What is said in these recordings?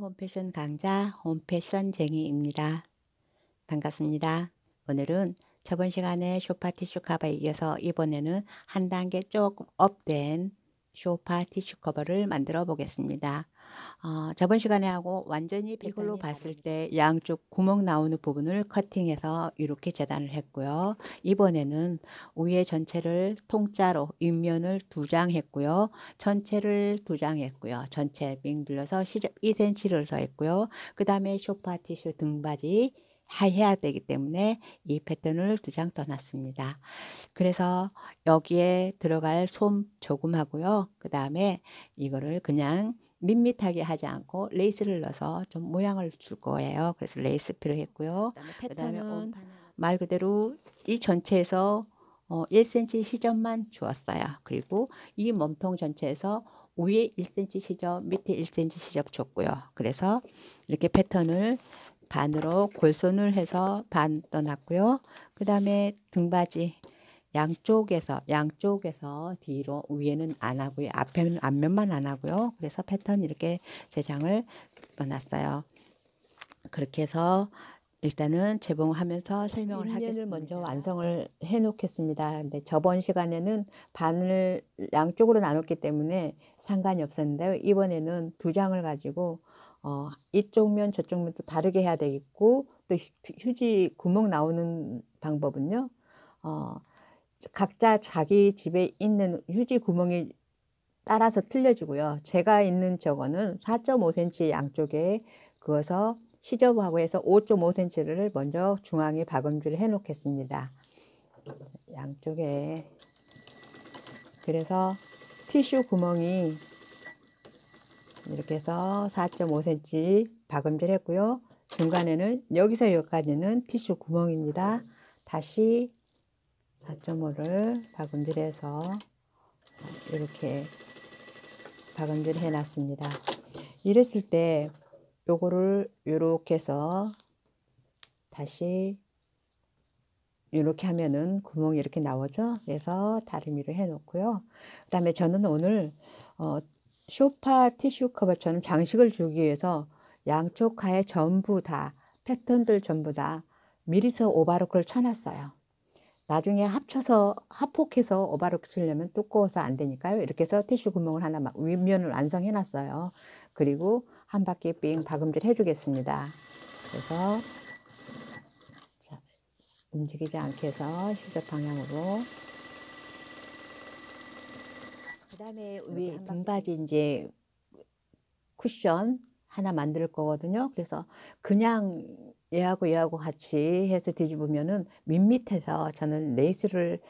홈패션 강자 홈패션쟁이입니다. 반갑습니다. 오늘은 저번 시간에 쇼파 티슈 커버에 이어서 이번에는 한 단계 조금 업된 쇼파 티슈 커버를 만들어 보겠습니다. 저번 시간에 하고 완전히 이걸로 봤을 때 양쪽 구멍 나오는 부분을 커팅해서 이렇게 재단을 했고요. 이번에는 위에 전체를 통짜로 윗면을 2장 했고요. 전체를 2장 했고요. 전체 빙 둘러서 2cm를 더 했고요. 그 다음에 쇼파 티슈 등받이 해야 되기 때문에 이 패턴을 2장 떠났습니다. 그래서 여기에 들어갈 솜 조금 하고요. 그 다음에 이거를 그냥 밋밋하게 하지 않고 레이스를 넣어서 좀 모양을 줄 거예요. 그래서 레이스 필요했고요. 패턴은 말 그대로 이 전체에서 1cm 시접만 주었어요. 그리고 이 몸통 전체에서 위에 1cm 시접, 밑에 1cm 시접 줬고요. 그래서 이렇게 패턴을 반으로 골선을 해서 반 떠났고요. 그 다음에 등받이 양쪽에서 뒤로, 위에는 안 하고요. 앞면만 안 하고요. 그래서 패턴 이렇게 3장을 떠났어요. 그렇게 해서 일단은 재봉하면서 설명을 하겠습니다. 먼저 완성을 해 놓겠습니다. 근데 저번 시간에는 반을 양쪽으로 나눴기 때문에 상관이 없었는데요. 이번에는 2장을 가지고 이쪽 면 저쪽 면 또 다르게 해야 되겠고, 또 휴지 구멍 나오는 방법은요. 각자 자기 집에 있는 휴지 구멍이 따라서 틀려지고요. 제가 있는 저거는 4.5cm 양쪽에 그어서 시접하고 해서 5.5cm를 먼저 중앙에 박음질을 해 놓겠습니다. 양쪽에. 그래서 티슈 구멍이 이렇게 해서 4.5cm 박음질 했고요. 중간에는 여기서 여기까지는 티슈 구멍입니다. 다시 4.5를 박음질해서 이렇게 박음질 해놨습니다. 이랬을 때 요거를 이렇게 해서 다시 이렇게 하면은 구멍이 이렇게 나오죠. 그래서 다리미를 해 놓고요. 그 다음에 저는 오늘 쇼파 티슈 커버처럼 장식을 주기 위해서 양쪽 가에 전부 다 패턴들 전부 다 미리서 오버로크를 쳐놨어요. 나중에 합폭해서 오버로크 치려면 두꺼워서 안 되니까요. 이렇게 해서 티슈 구멍을 하나 윗면을 완성해 놨어요. 그리고 한 바퀴 삥 박음질 해 주겠습니다. 그래서 자, 움직이지 않게 해서 시접 방향으로. 그 다음에 위에 등받이 이제 쿠션 하나 만들 거거든요. 그래서 그냥 얘하고 같이 해서 뒤집으면은 밋밋해서 저는 레이스를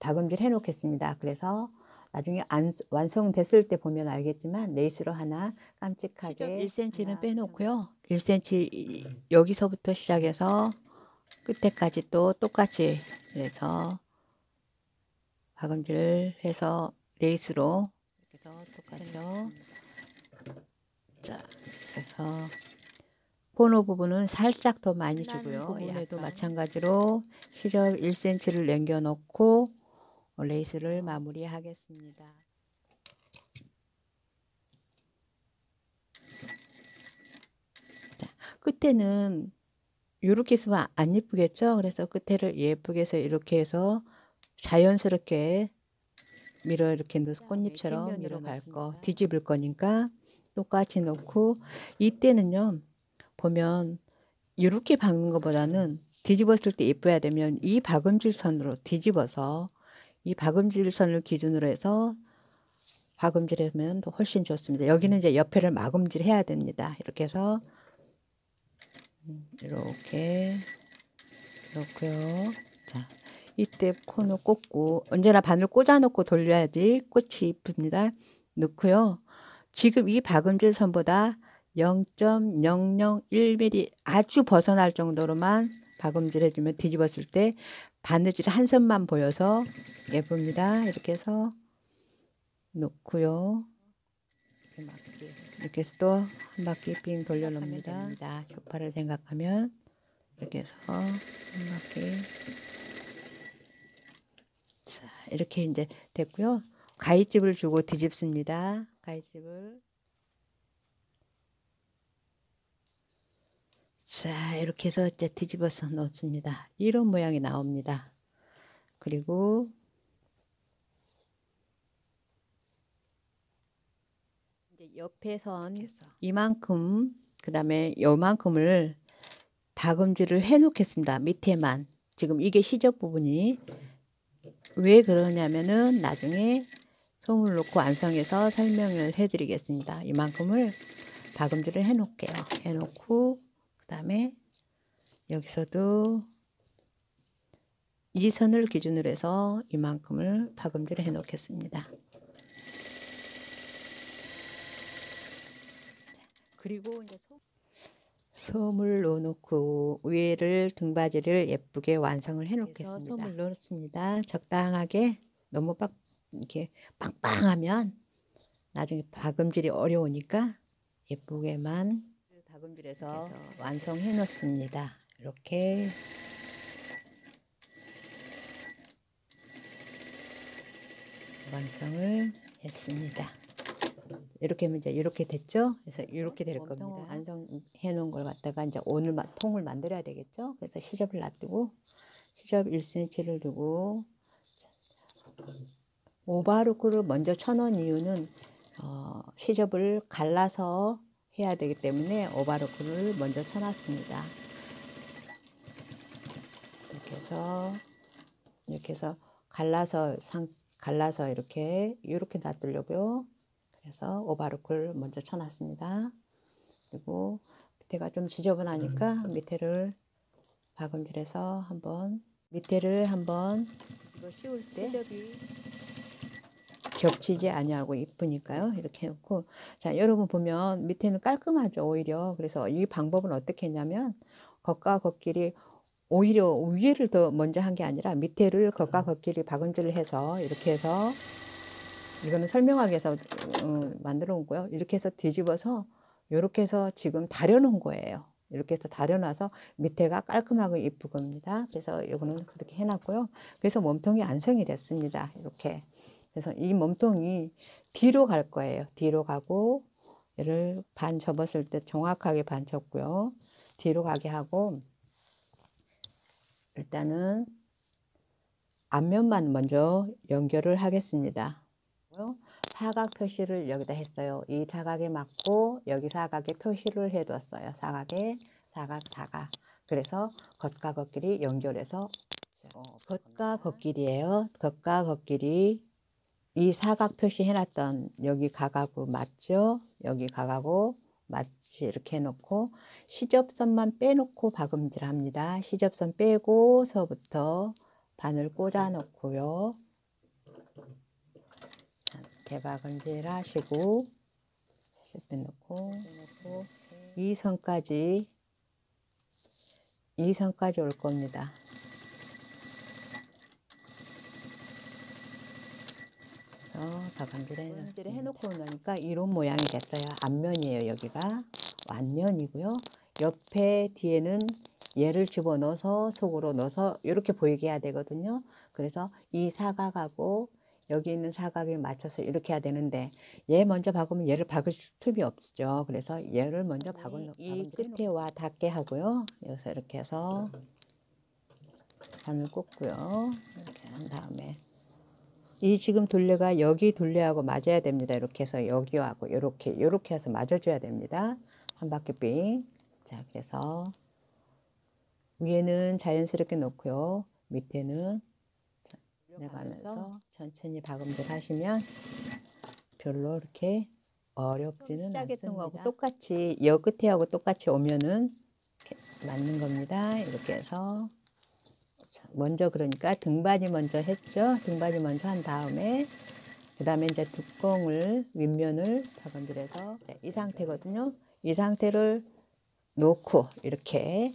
박음질 해 놓겠습니다. 그래서 나중에 완성됐을 때 보면 알겠지만 레이스로 하나 깜찍하게 1cm는 빼놓고요. 1cm 여기서부터 시작해서 끝에까지 또 똑같이 해서 박음질 해서 레이스로 이렇게 해서 똑같죠. 자, 그래서 코너 부분은 살짝 더 많이 주고요. 부분에도 마찬가지로 시접 1cm를 남겨 놓고 레이스를 마무리하겠습니다. 자, 끝에는 이렇게 있으면 안 예쁘겠죠? 그래서 끝에를 예쁘게 해서 이렇게 해서 자연스럽게 밀어 이렇게 넣어서 꽃잎처럼 밀어 갈 거, 뒤집을 거니까 똑같이 넣고, 이때는요 보면 이렇게 박는 것보다는 뒤집었을 때 예뻐야 되면 이 박음질 선으로 뒤집어서 이 박음질 선을 기준으로 해서 박음질하면 더 훨씬 좋습니다. 여기는 이제 옆에를 막음질 해야 됩니다. 이렇게 해서 이렇게 넣고요. 자, 이때 코너 꽂고, 언제나 바늘 꽂아 놓고 돌려야지 꽃이 이쁩니다. 넣고요. 지금 이 박음질 선보다 0.001mm 아주 벗어날 정도로만 박음질 해주면 뒤집었을 때 바느질 한 선만 보여서 예쁩니다. 이렇게 해서 놓고요. 이렇게 해서 또 한 바퀴 빙 돌려놓습니다. 쇼파를 생각하면 이렇게 해서 한 바퀴. 자, 이렇게 이제 됐고요. 가위집을 주고 뒤집습니다. 가위집을. 자, 이렇게 해서 이제 뒤집어서 놓습니다. 이런 모양이 나옵니다. 그리고 이제 옆에 선 이만큼, 그 다음에 요만큼을 박음질을 해 놓겠습니다. 밑에만. 지금 이게 시접 부분이 왜 그러냐면은 나중에 솜을 놓고 완성해서 설명을 해 드리겠습니다. 이만큼을 박음질을 해 놓을게요. 해 놓고 그 다음에 여기서도 이 선을 기준으로 해서 이만큼을 박음질을 해 놓겠습니다. 그리고 이제 솜을 넣어놓고 위에를 등받이를 예쁘게 완성을 해 놓겠습니다. 솜을 넣었습니다. 적당하게 너무 이렇게 빵빵하면 나중에 박음질이 어려우니까 예쁘게만 박음질해서 완성해 놓습니다. 이렇게 완성을 했습니다. 이렇게 하면 이제 이렇게 됐죠? 그래서 이렇게 될 겁니다. 완성해 놓은 걸 갖다가 이제 오늘 통을 만들어야 되겠죠? 그래서 시접을 놔두고 시접 1cm를 두고 오바로크를 먼저 쳐놓은 이유는 시접을 갈라서 해야 되기 때문에 오바로크를 먼저 쳐놨습니다. 이렇게 해서 갈라서 이렇게 놔두려고요. 그래서 오바로크를 먼저 쳐놨습니다. 그리고 밑에가 좀 지저분하니까 밑에를 박음질해서 밑에를 한번 뒤집어 씌울 때 시접이 겹치지 아니하고 이쁘니까요. 이렇게 해놓고 자, 여러분 보면 밑에는 깔끔하죠. 오히려. 그래서 이 방법은 어떻게 했냐면 겉과 겉길이 오히려 위에를 더 먼저 한 게 아니라 밑에를 겉과 겉길이 박음질을 해서 이렇게 해서 이거는 설명하기 위해서 만들어 놓은 거고요. 이렇게 해서 뒤집어서 이렇게 해서 지금 다려놓은 거예요. 이렇게 해서 다려놔서 밑에가 깔끔하고 이쁜 겁니다. 그래서 이거는 그렇게 해놨고요. 그래서 몸통이 완성이 됐습니다. 이렇게. 그래서 이 몸통이 뒤로 갈 거예요. 뒤로 가고 얘를 반 접었을 때 정확하게 반 접고요. 뒤로 가게 하고 일단은 앞면만 먼저 연결을 하겠습니다. 사각 표시를 여기다 했어요. 이 사각에 맞고 여기 사각에 표시를 해뒀어요. 사각. 그래서 겉과 겉길이 연결해서 겉과 겉길이에요. 겉과 겉길이 이 사각 표시 해놨던 여기 각하고 맞죠? 여기 각하고 맞지 이렇게 해놓고 시접선만 빼놓고 박음질 합니다. 시접선 빼고서부터 바늘 꽂아 놓고요. 이렇게 박음질 하시고 시접선 놓고 이 선까지 올 겁니다. 박음질을 해놓고 나니까 이런 모양이 됐어요. 앞면이에요. 여기가 완면이고요. 옆에 뒤에는 얘를 집어넣어서 속으로 넣어서 이렇게 보이게 해야 되거든요. 그래서 이 사각하고 여기 있는 사각에 맞춰서 이렇게 해야 되는데 얘 먼저 박으면 얘를 박을 틈이 없죠. 그래서 얘를 먼저 이 끝에와 닿게 하고요. 여기서 이렇게 해서 바늘 꽂고요. 이렇게 한 다음에 이 지금 둘레가 여기 둘레하고 맞아야 됩니다. 이렇게 해서 여기하고 이렇게 해서 맞아줘야 됩니다. 한 바퀴 빙. 자, 그래서 위에는 자연스럽게 놓고요. 밑에는 내가면서 천천히 박음질 하시면 별로 이렇게 어렵지는 않습니다. 똑같이 여 끝에하고 똑같이 오면은 이렇게 맞는 겁니다. 이렇게 해서 먼저 그러니까 등받이 먼저 했죠. 등받이 먼저 한 다음에 그 다음에 이제 뚜껑을 윗면을 박음질해서 이 상태거든요. 이 상태를 놓고 이렇게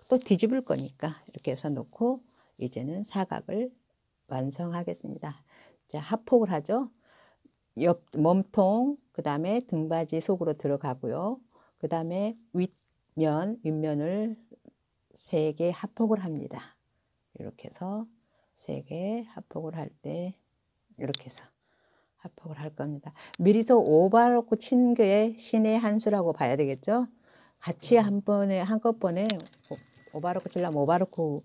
또 뒤집을 거니까 이렇게 해서 놓고 이제는 사각을 완성하겠습니다. 자, 합폭을 하죠. 옆 몸통 그 다음에 등받이 속으로 들어가고요. 그 다음에 윗면을 3개 합폭을 합니다. 이렇게 해서 3개 합폭을 할 때 이렇게 해서 합폭을 할 겁니다. 미리서 오바로크 친 게 신의 한 수라고 봐야 되겠죠. 같이 한 번에 한꺼번에 오바로크 칠려면 오바로크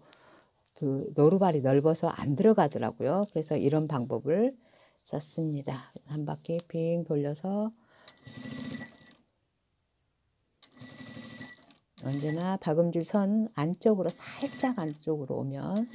그 노루발이 넓어서 안 들어가더라고요. 그래서 이런 방법을 썼습니다. 한 바퀴 빙 돌려서 언제나 박음질 선 안쪽으로 살짝 안쪽으로 오면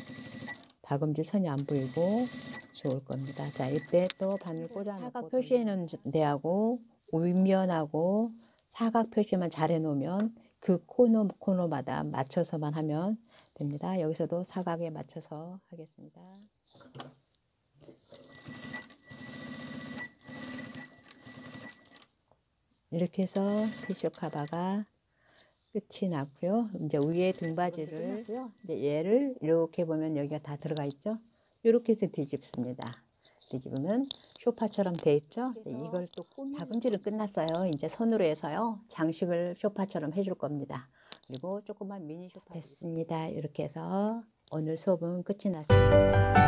박음질 선이 안 보이고 좋을 겁니다. 자, 이때 또 바늘 꽂아 사각 표시해놓은 데하고 윗면하고 사각 표시만 잘 해놓으면 그 코너마다 맞춰서만 하면 됩니다. 여기서도 사각에 맞춰서 하겠습니다. 이렇게 해서 티슈 카바가 끝이 났고요. 이제 위에 등받이를 이제 얘를 이렇게 보면 여기가 다 들어가 있죠. 이렇게 해서 뒤집습니다. 뒤집으면 쇼파처럼 돼 있죠. 이걸 또 박음질은 끝났어요. 이제 손으로 해서요. 장식을 쇼파처럼 해줄 겁니다. 그리고 조그만 미니 쇼파 됐습니다. 이렇게 해서 오늘 수업은 끝이 났습니다.